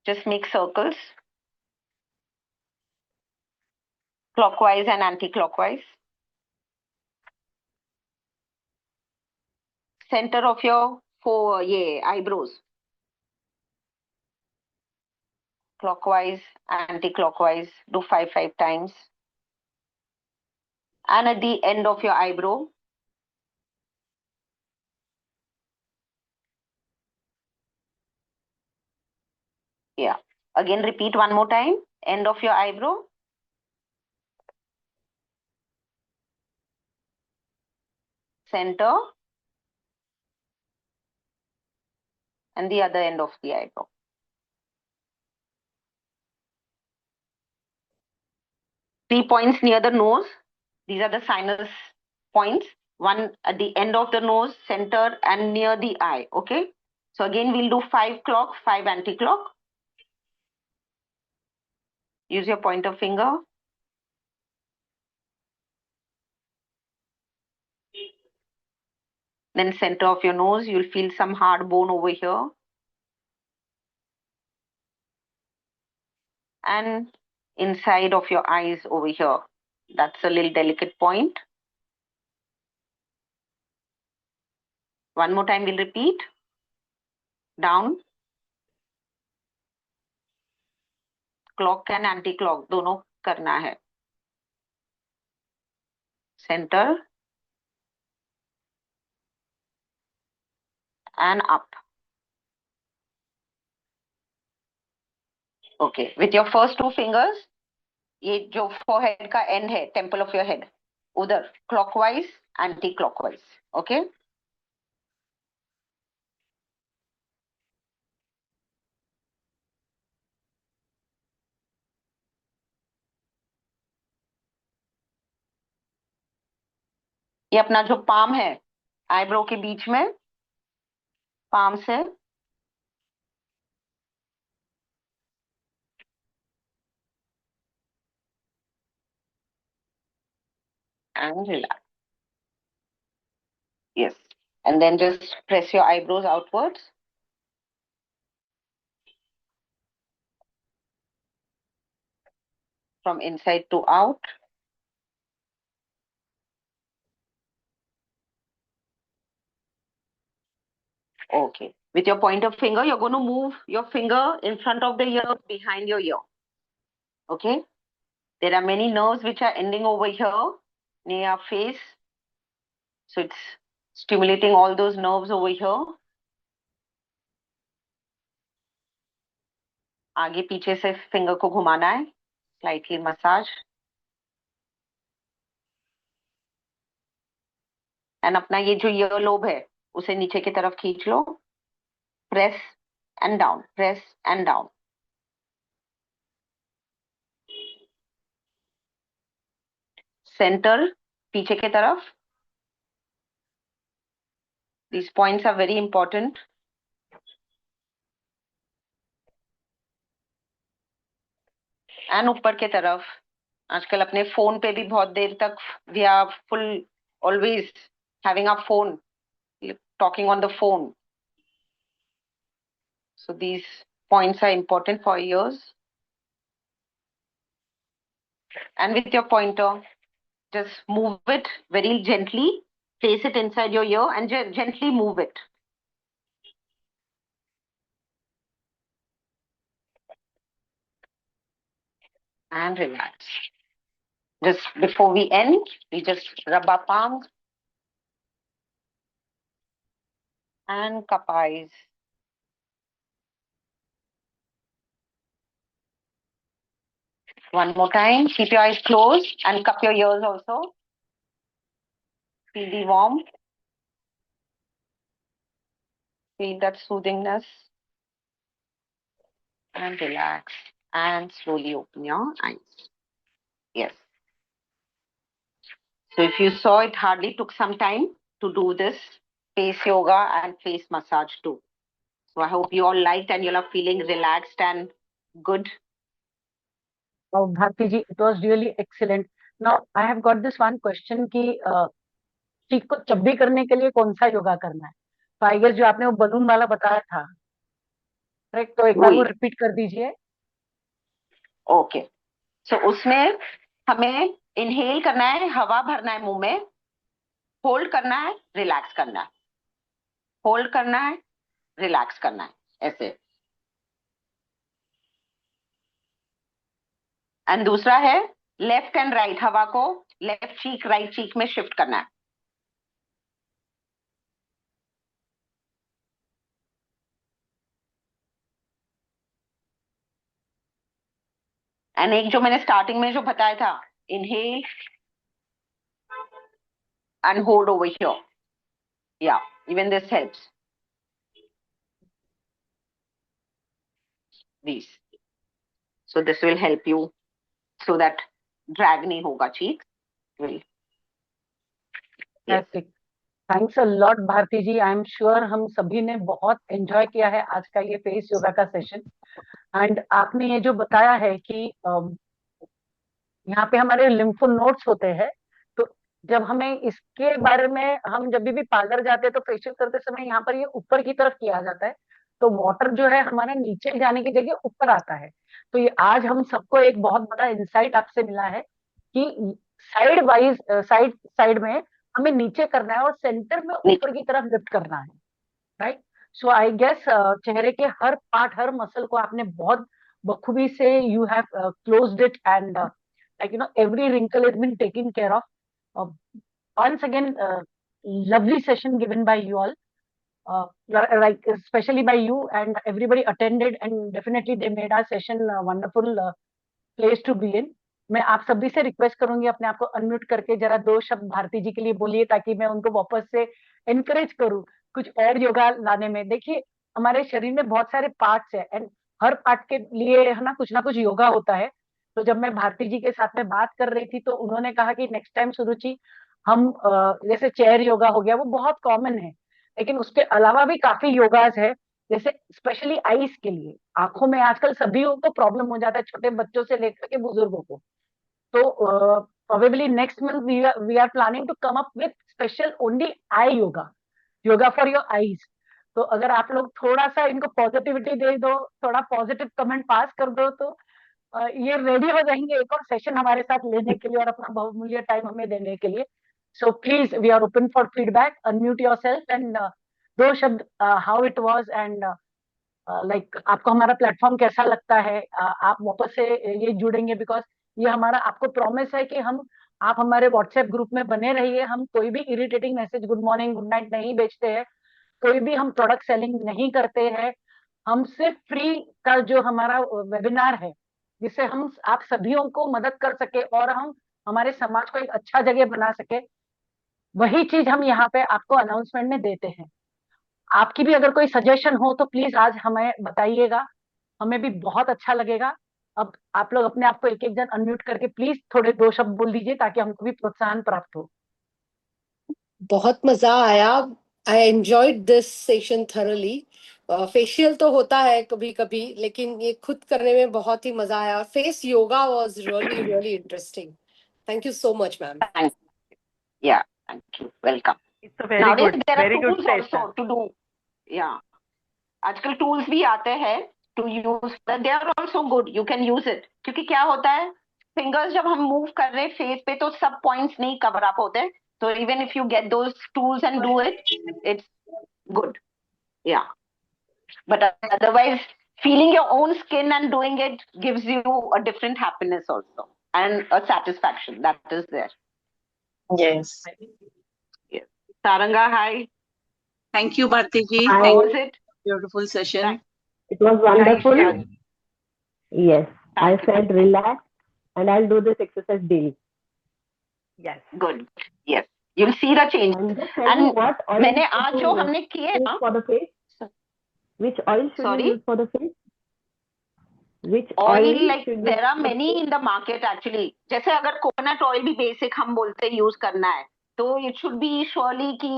S2: Just make circles, clockwise and anti-clockwise. Center of your eyebrows. Clockwise, anti-clockwise. Do 5 times. And at the end of your eyebrow, Yeah. Again, repeat one more time. End of your eyebrow. Center. And the other end of the eyebrow. Three points near the nose. These are the sinus points. One at the end of the nose, center, and near the eye. Okay. So again, we'll do 5 clock, 5 anti-clock. Use your pointer finger. Then center of your nose, you'll feel some hard bone over here. And inside of your eyes over here. That's a little delicate point. One more time, we'll repeat. Down. Clock and anti-clock, दोनों करना है. Center. And up. Okay. With your first two fingers, ये जो forehead का end है, temple of your head, उधर clockwise, anti-clockwise. Okay. ये अपना जो palm है, eyebrow के बीच में, palm से and relax. Yes. And then just press your eyebrows outwards. From inside to out. Okay. With your pointer finger, you're going to move your finger in front of the ear, behind your ear. Okay. There are many nerves which are ending over here near your face. So it's stimulating all those nerves over here. आगे पीछे से finger को घुमाना है. Slightly massage. And अपना ये जो ear lobe है, उसे नीचे की तरफ खींच लो. Press and down. Press and down. Center, पीछे की तरफ. These points are very important. And ऊपर की तरफ. आजकल अपने फोन पे भी बहुत देर तक we are full always having our phone, talking on the phone. So these points are important for ears. And with your pointer, just move it very gently, place it inside your ear and gently move it. And relax. Just before we end, we just rub our palms and cup eyes. One more time, keep your eyes closed and cup your ears also. Feel the warmth. Feel that soothingness. And relax. And slowly open your eyes. Yes. So if you saw, it hardly took some time to do this face yoga and face massage too. So I hope you all liked and you're feeling relaxed and good.
S1: Oh, Bharti ji, it was really excellent. Now I have got this one question कि चीख को चब्बी करने के लिए कौन सा योगा करना है? तो आई गेस जो आपने वो बलून वाला बताया था, करेक्ट? तो एक बार वो रिपीट कर दीजिए.
S2: ओके. सो उसमें हमें इनहेल करना है, हवा भरना है मुंह में, होल्ड करना है, रिलैक्स करना है, होल्ड करना है, रिलैक्स करना है, ऐसे. एंड दूसरा है लेफ्ट एंड राइट, हवा को लेफ्ट चीक राइट चीक में शिफ्ट करना है. एंड एक जो मैंने स्टार्टिंग में जो बताया था, inhale and hold over here, या even this helps, these, so this will help you so that drag नहीं होगा cheek will, yes.
S1: Thanks a lot Bharti ji. I am sure हम सभी ने बहुत एंजॉय किया है आज का ये फेस योगा का सेशन। एंड आपने ये जो बताया है कि यहाँ पे हमारे लिम्फो नोड्स होते हैं, तो जब हमें इसके बारे में, हम जब भी पार्लर जाते हैं तो फेशियल करते समय यहाँ पर ये ऊपर की तरफ किया जाता है, तो वाटर जो है हमारे नीचे जाने की जगह ऊपर आता है। तो ये आज हम सबको एक बहुत बड़ा इंसाइट आपसे मिला है कि साइड वाइज, साइड साइड में हमें नीचे करना है और सेंटर में ऊपर की तरफ लिफ्ट करना है, राइट। सो आई गेस चेहरे के हर पार्ट, हर मसल को आपने बहुत बखूबी से, you have closed it, and like every wrinkle has been taken care of. Once again, lovely session given by you all, like especially by you, and everybody attended, and definitely they made our session a wonderful place to be in. मैं आप सभी से request करूंगी अपने आप को unmute करके जरा दो शब्द भारती जी के लिए बोलिए, ताकि मैं उनको वापस से इनकरेज करूं कुछ और योगा लाने में। देखिए, हमारे शरीर में बहुत सारे पार्ट्स है, एंड हर पार्ट के लिए है ना कुछ योगा होता है। तो जब मैं भारती जी के साथ में बात कर रही थी तो उन्होंने कहा कि नेक्स्ट टाइम सुरुचि हम जैसे चेयर योगा हो गया, वो बहुत कॉमन है, लेकिन उसके अलावा भी काफी योगास है, जैसे स्पेशली आईज के लिए। आंखों में आजकल सभी को प्रॉब्लम हो जाता है, छोटे बच्चों से लेकर के बुजुर्गों को। तो probably next month we are planning to come up with special only eye yoga, yoga for your eyes. तो अगर आप लोग थोड़ा सा इनको पॉजिटिविटी दे दो, थोड़ा पॉजिटिव कमेंट पास कर दो, तो ये रेडी हो जाएंगे एक और सेशन हमारे साथ लेने के लिए और अपना बहुमूल्य टाइम हमें देने के लिए। So please, we are open for feedback, unmute yourself and दो शब्द how it was, and like आपको हमारा प्लेटफॉर्म कैसा लगता है। आप वापस से ये जुड़ेंगे, बिकॉज ये हमारा आपको प्रॉमिस है कि हम, आप हमारे व्हाट्सएप ग्रुप में बने रहिए। हम कोई भी irritating message, good morning good night नहीं भेजते हैं, कोई भी हम प्रोडक्ट सेलिंग नहीं करते हैं। हम सिर्फ फ्री का जो हमारा वेबिनार है, जिससे हम आप सभियों को मदद कर सके और हम हमारे समाज को एक अच्छा जगह बना सके, वही चीज हम यहाँ पे आपको अनाउंसमेंट में देते हैं। आपकी भी अगर कोई सजेशन हो तो प्लीज आज हमें बताइएगा, हमें भी बहुत अच्छा लगेगा। अब आप लोग अपने आप को एक एक जन अनम्यूट करके प्लीज थोड़े दो शब्द बोल दीजिए, ताकि हमको भी प्रोत्साहन प्राप्त हो।
S5: बहुत मजा आया। I enjoyed this session thoroughly. Facial तो होता है कभी कभी, लेकिन ये खुद करने में बहुत ही मजा आया। Face yoga was really really interesting. Thank you so much ma'am.
S2: Yeah, thank you, welcome.
S1: It's a very
S2: Nowadays
S1: good,
S2: there are
S1: very good
S2: tools also
S1: session.
S2: to do, yeah, आजकल टूल्स भी आते हैं to use, they are also good, you can use it. क्योंकि क्या होता है, fingers जब हम मूव कर रहे हैं फेस पे तो सब पॉइंट्स नहीं कवर अप होते, तो even if you get those tools and do it, it's good, yeah. But otherwise feeling your own skin and doing it gives you a different happiness also and a satisfaction that is there.
S4: Yes.
S2: Saranga, hi.
S4: Thank you, Bharti ji.
S3: Hi.
S2: How was it?
S4: Beautiful session.
S3: It was wonderful.
S2: Thank you.
S3: Yes, I
S2: Thank you.
S3: felt relaxed, and I'll do this exercise daily.
S1: Yes.
S2: Good. Yes. You'll see the change.
S3: And just tell me
S2: And
S3: what oil
S2: मैंने
S3: should
S2: आज
S3: you
S2: जो
S3: use
S2: हमने किए ना,
S3: for the face? Which oil should
S2: Sorry?
S3: you use for the face? Which
S2: oil,
S3: oil
S2: like
S3: should you
S2: there are
S3: use?
S2: many in the market actually. जैसे अगर coconut oil भी basic हम बोलते use करना है, तो इट शुड बी श्योरली कि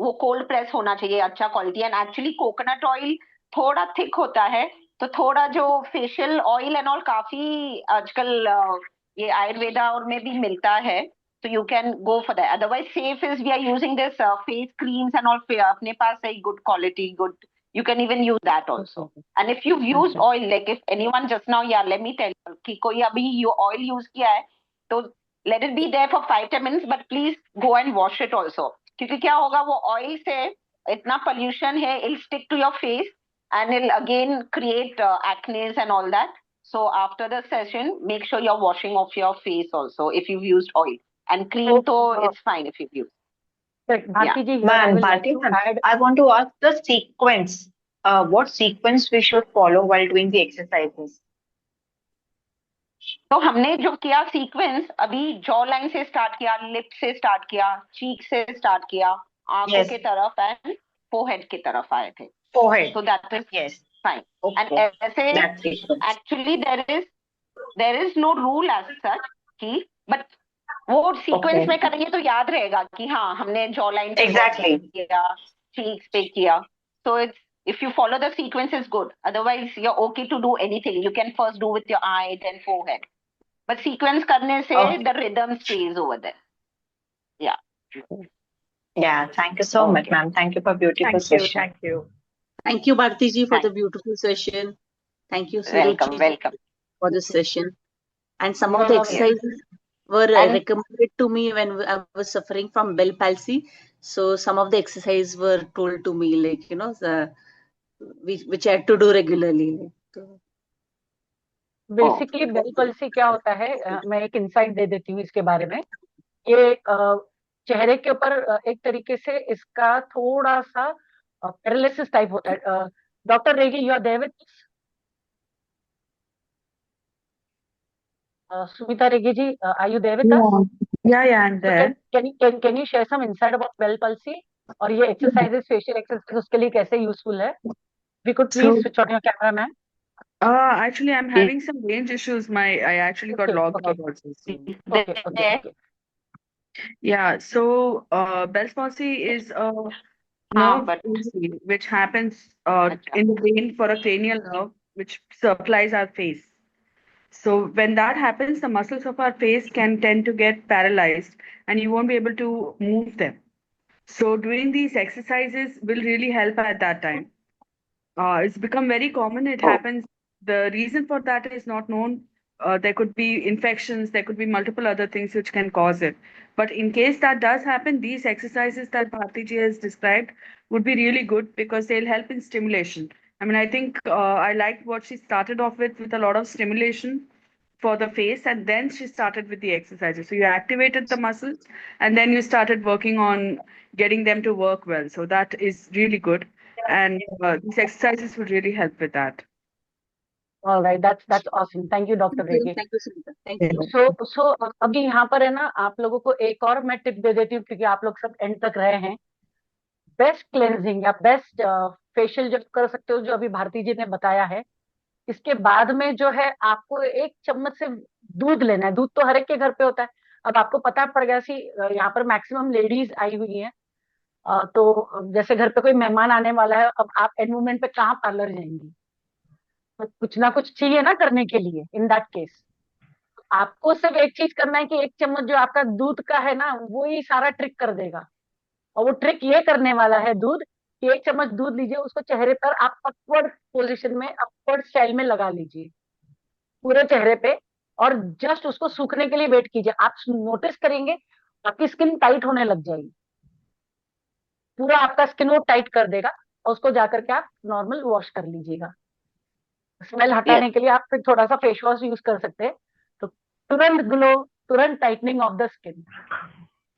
S2: वो कोल्ड प्रेस होना चाहिए, अच्छा quality. And actually coconut oil थोड़ा थिक होता है, तो थोड़ा जो फेशियल ऑयल एंड ऑल काफी आजकल ये आयुर्वेदा और में भी मिलता है, तो you can go for that. Otherwise safe is we are using this face creams and all, अपने पास है good quality, good, you can even use that also. And if you've used oil, like if anyone just now, yeah, let me tell you कि कोई अभी you oil use किया है, तो let it be there for 5-10 minutes, but please go and wash it also. क्योंकि क्या होगा, वो oil से इतना pollution है, it'll stick to your face and it'll again create acne and all that. So after the session, make sure you're washing off your face also if you've used oil. And cream, तो it's fine if you've used.
S1: Bharti ji, here I
S6: Ma'am,
S1: will like
S6: Bharti
S1: to
S6: ma'am,
S1: add.
S6: I want to ask the sequence. What sequence we should follow while doing the exercises?
S2: तो हमने जो किया sequence, अभी jaw line से start किया, lip से start किया, चीक से स्टार्ट किया, आंखों
S6: Yes.
S2: के तरफ एंड फोरहेड की तरफ आए थे.
S6: Forehead.
S2: So that is
S6: Yes.
S2: fine. And
S6: Okay.
S2: ऐसे
S6: That's it.
S2: actually there is no rule as such कि, but वो सीक्वेंस
S6: Okay.
S2: में करेंगे तो याद रहेगा कि हाँ हमने जॉ लाइन पे
S6: Exactly.
S2: किया, चीक्स पे किया. So it's, if you follow the sequence is good. Otherwise you're okay to do anything. You can first do with your eye then forehead. But sequence करने से
S6: Okay.
S2: the rhythm stays over there. Yeah.
S6: Yeah. Thank you so much,
S2: Okay.
S6: ma'am. Thank you for beautiful
S1: Thank you,
S6: session.
S1: thank you.
S4: Thank you, Bharti ji, for the
S2: Thank-
S4: beautiful session. Thank you,
S2: Welcome,
S4: Suruchi,
S2: welcome.
S4: for the session. And some
S1: You
S4: of the
S1: are welcome.
S4: exercises were
S2: And-
S4: recommended to me when I was suffering from Bell palsy. So some of the exercises were told to me, like, you know, which I had to do regularly.
S1: Basically Bell palsy क्या होता है, मैं एक insight दे देती हूँ इसके बारे में. ये चेहरे के ऊपर एक तरीके से इसका थोड़ा सा पैरालिसिस टाइप होता है. Doctor Regi, you are there with Sumita Regi ji, are you there with us?
S7: Yeah, I'm there.
S1: Can you share some insight about Bell palsy और ये एक्सरसाइजेस, फेशियल एक्सरसाइज उसके लिए कैसे यूजफुल है? We could
S7: So,
S1: please switch on your camera ma'am.
S7: actually, I'm having some range issues. I actually got
S1: Okay,
S7: logged
S1: okay.
S7: out also. So,
S1: Okay.
S7: yeah. So, Bell's palsy is a
S2: हाँ,
S7: nerve
S2: but
S7: injury which happens
S2: अच्छा.
S7: in the brain for a cranial nerve which supplies our face. So when that happens, the muscles of our face can tend to get paralyzed, and you won't be able to move them. So doing these exercises will really help at that time. It's become very common. It
S2: Oh.
S7: happens. The reason for that is not known. There could be infections, there could be multiple other things which can cause it. But in case that does happen, these exercises that Bharti ji has described would be really good because they'll help in stimulation. I mean, I think I liked what she started off with a lot of stimulation for the face, and then she started with the exercises. So you activated the muscles, and then you started working on getting them to work well. So that is really good. And these exercises would really help with that.
S1: All right, that's awesome. Thank you, Dr. Regi.
S4: Thank you, Sunita. Thank you.
S1: सो अभी यहाँ पर है ना, आप लोगों को एक और मैं टिप दे देती हूँ क्योंकि आप लोग सब एंड तक रहे हैं. बेस्ट क्लेंजिंग या बेस्ट फेशियल जो कर सकते हो, जो अभी भारती जी ने बताया है, इसके बाद में जो है आपको एक चम्मच से दूध लेना है. दूध तो हर एक के घर पे होता है. अब आपको पता पड़ गया सी, यहाँ पर मैक्सिमम लेडीज आई हुई हैं, तो जैसे घर पे कोई मेहमान आने वाला है, अब आप एंड मोमेंट पे कहाँ पार्लर जाएंगी? तो कुछ ना कुछ चाहिए ना करने के लिए. इन दैट केस आपको सिर्फ एक चीज करना है कि एक चम्मच जो आपका दूध का है ना, वो ही सारा ट्रिक कर देगा. और वो ट्रिक ये करने वाला है दूध, कि एक चम्मच दूध लीजिए, उसको चेहरे पर आप अपवर्ड पोजीशन में, अपवर्ड स्टाइल में लगा लीजिए पूरे चेहरे पे, और जस्ट उसको सूखने के लिए वेट कीजिए. आप नोटिस करेंगे आपकी स्किन टाइट होने लग जाएगी. पूरा आपका स्किन वो टाइट कर देगा, और उसको जाकर के आप नॉर्मल वॉश कर लीजिएगा. स्मेल हटाने के लिए आप फिर थोड़ा सा फेस वॉश यूज कर सकते हैं, तो तुरंत ग्लो, तुरंत tightening of the skin.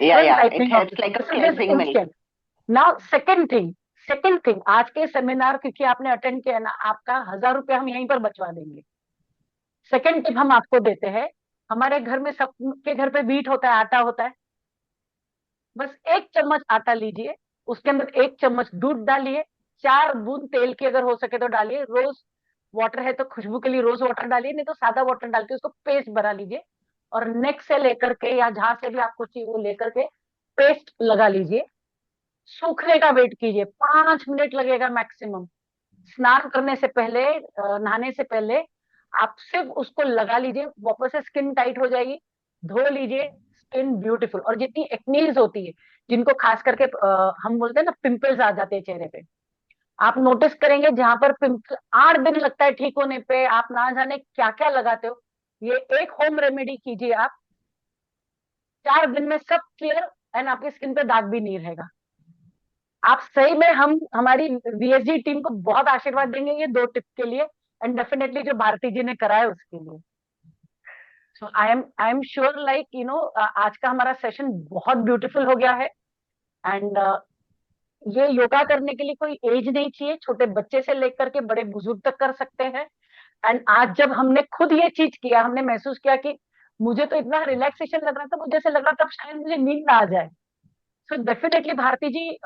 S2: Yeah, it helps like a cleansing milk.
S1: Now second thing, आज के सेमिनार क्योंकि आपने अटेंड किया ना, आपका 1000 रुपया हम यहीं पर बचवा देंगे. सेकंड टिप हम आपको देते हैं. हमारे घर में सबके घर पे बीट होता है, आटा होता है. बस एक चम्मच आटा लीजिए, उसके अंदर एक चम्मच दूध डालिए, 4 बूंद तेल की अगर हो सके तो डालिए. रोज वाटर है तो खुशबू के लिए रोज वाटर डालिए, नहीं तो सादा वाटर डाल के उसको पेस्ट बना लीजिए, और नेक से लेकर के या जहां से भी आपको चाहिए वो लेकर के पेस्ट लगा लीजिए. सूखने का वेट कीजिए, 5 मिनट लगेगा मैक्सिमम. स्नान करने से पहले, नहाने से पहले आप सिर्फ उसको लगा लीजिए, वापस से स्किन टाइट हो जाएगी. धो लीजिए, स्किन ब्यूटीफुल. और जितनी एक्नीज होती है, जिनको खास करके हम बोलते हैं ना पिंपल्स आ जाते हैं चेहरे पे, आप नोटिस करेंगे जहां पर पिंपल 8 दिन लगता है ठीक होने पे, आप ना जाने क्या क्या लगाते हो. ये एक होम रेमेडी कीजिए आप, 4 दिन में सब क्लियर, एंड आपकी स्किन पे दाग भी नहीं रहेगा. आप सही में, हम हमारी वीएसजी टीम को बहुत आशीर्वाद देंगे ये 2 टिप के लिए, एंड डेफिनेटली जो भारती जी ने करा है उसके लिए. So I am sure, like you know, आज का हमारा सेशन बहुत ब्यूटीफुल हो गया है. एंड ये योगा करने के लिए कोई एज नहीं चाहिए, छोटे बच्चे से लेकर के बड़े बुजुर्ग तक कर सकते हैं. एंड आज जब हमने खुद ये चीज किया, हमने महसूस किया कि मुझे तो इतना रिलैक्सेशन लग रहा था, मुझे ऐसे लग रहा था अब शायद मुझे नींद ना आ जाए। सो डेफिनेटली भारती जी,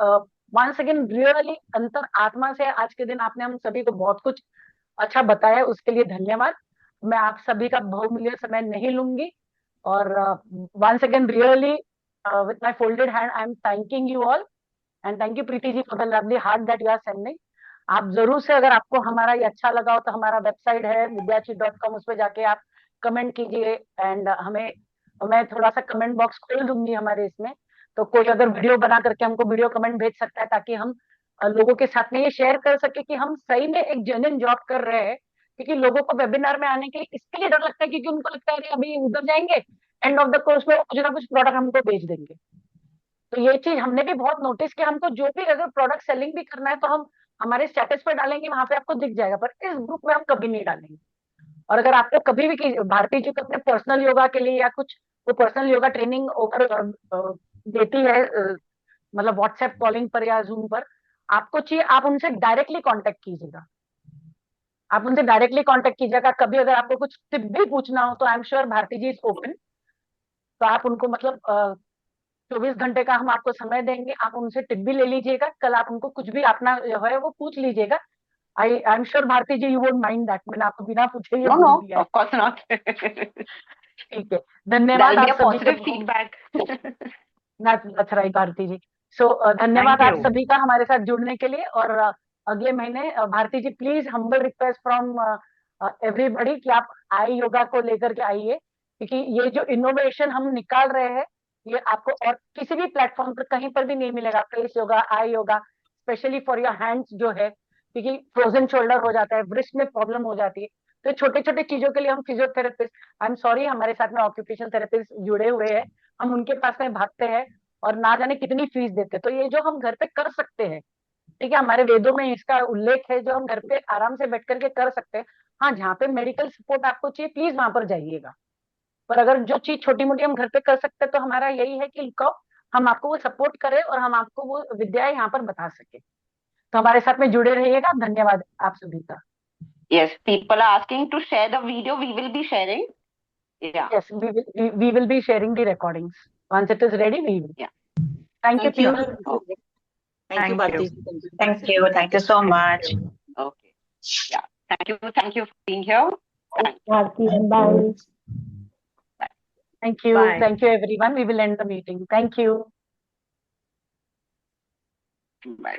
S1: वंस अगेन रियली अंतर आत्मा से आज के दिन आपने हम सभी को बहुत कुछ अच्छा बताया, उसके लिए धन्यवाद। मैं आप सभी का बहुमूल्य समय नहीं लूंगी, और once again really with my folded hand I am thanking you all, and thank you Preeti ji for the lovely heart that you are sending. आप जरूर से, अगर आपको हमारा ये अच्छा लगा हो तो हमारा वेबसाइट है vidyachit.com, उस पर जाके आप कमेंट कीजिए, एंड हमें, मैं थोड़ा सा कमेंट बॉक्स खोल दूंगी हमारे इसमें, तो कोई अगर वीडियो बना करके हमको वीडियो कमेंट भेज सकता है, ताकि हम लोगों के साथ में ये शेयर कर सके कि हम सही में एक जेन्युइन जॉब कर रहे हैं। क्योंकि लोगों को वेबिनार में आने के लिए इसके लिए डर लगता है, क्योंकि उनको लगता है अरे अभी उधर जाएंगे, एंड ऑफ द कोर्स में वो कुछ ना कुछ प्रोडक्ट हमको बेच देंगे। तो ये चीज हमने भी बहुत नोटिस किया, हमको जो भी अगर प्रोडक्ट सेलिंग भी करना है तो हम हमारे स्टेटस पर डालेंगे, वहां पे आपको दिख जाएगा, पर इस ग्रुप में हम कभी नहीं डालेंगे। और अगर आपको कभी भी भारती जी को अपने पर्सनल योगा के लिए या कुछ, वो पर्सनल योगा ट्रेनिंग ओवर देती है, मतलब व्हाट्सएप कॉलिंग पर या जूम पर, आपको चाहिए आप उनसे डायरेक्टली कांटेक्ट कीजिएगा। आप उनसे डायरेक्टली कांटेक्ट कीजिएगा। कभी अगर आपको कुछ टिप भी पूछना हो तो I am sure Bharti ji is open. तो आप उनको मतलब 24 घंटे का हम आपको समय देंगे, आप उनसे टिप भी ले लीजिएगा। कल आप उनको कुछ भी अपना जो है वो पूछ लीजिएगा। I am sure Bharti ji you won't mind that, मैंने आपको बिना पूछे ये
S2: No,
S1: बोल
S2: no,
S1: दिया है।
S2: of course not.
S1: ठीक है, धन्यवाद
S2: That'll be
S1: आप
S2: a
S1: सभी
S2: positive
S1: का।
S2: feedback.
S1: अच्छा रही भारती जी। सो धन्यवाद
S6: Thank
S1: आप
S6: you.
S1: सभी का हमारे साथ जुड़ने के लिए। और अगले महीने Bharti ji please humble request from everybody कि आप आई योगा को लेकर के आइए, क्योंकि ये जो इनोवेशन हम निकाल रहे हैं ये आपको और किसी भी प्लेटफॉर्म पर कहीं पर भी नहीं मिलेगा। Face yoga, I yoga, specially for your hands जो है, क्योंकि फ्रोजन शोल्डर हो जाता है, wrist में प्रॉब्लम हो जाती है, तो छोटे छोटे चीजों के लिए हम फिजियोथेरेपिस्ट, आई एम सॉरी हमारे साथ में ऑक्यूपेशन थेरेपिस्ट जुड़े हुए हैं, हम उनके पास में भागते हैं और ना जाने कितनी फीस देते हैं। तो ये जो हम घर पे कर सकते हैं, ठीक है, हमारे वेदों में इसका उल्लेख है, जो हम घर पे आराम से बैठ करके कर सकते हैं। हाँ, जहाँ पे मेडिकल सपोर्ट आपको चाहिए प्लीज वहां पर जाइएगा, पर अगर जो चीज छोटी मोटी हम घर पे कर सकते हैं तो हमारा यही है कि इनको हम आपको वो सपोर्ट करें और हम आपको वो विद्या यहाँ पर बता सके। तो हमारे साथ में जुड़े रहिएगा। धन्यवाद आप सभी का।
S2: Yes, people are asking to share the video. We will be sharing. Yeah,
S1: Yes, we will be sharing the recordings. Once it is ready, we will.
S2: yeah.
S1: Thank you,
S4: Thank you.
S1: team.
S2: Okay.
S4: Thank you,
S6: Thank you.
S4: Bharti. Thank you.
S6: Thank you. Thank you so much.
S2: Okay. Yeah. Thank you for being here. Thank
S3: Bharti, bye.
S1: Thank you.
S6: Bye.
S1: Thank you, everyone. We will end the meeting. Thank you.
S2: you. Bye.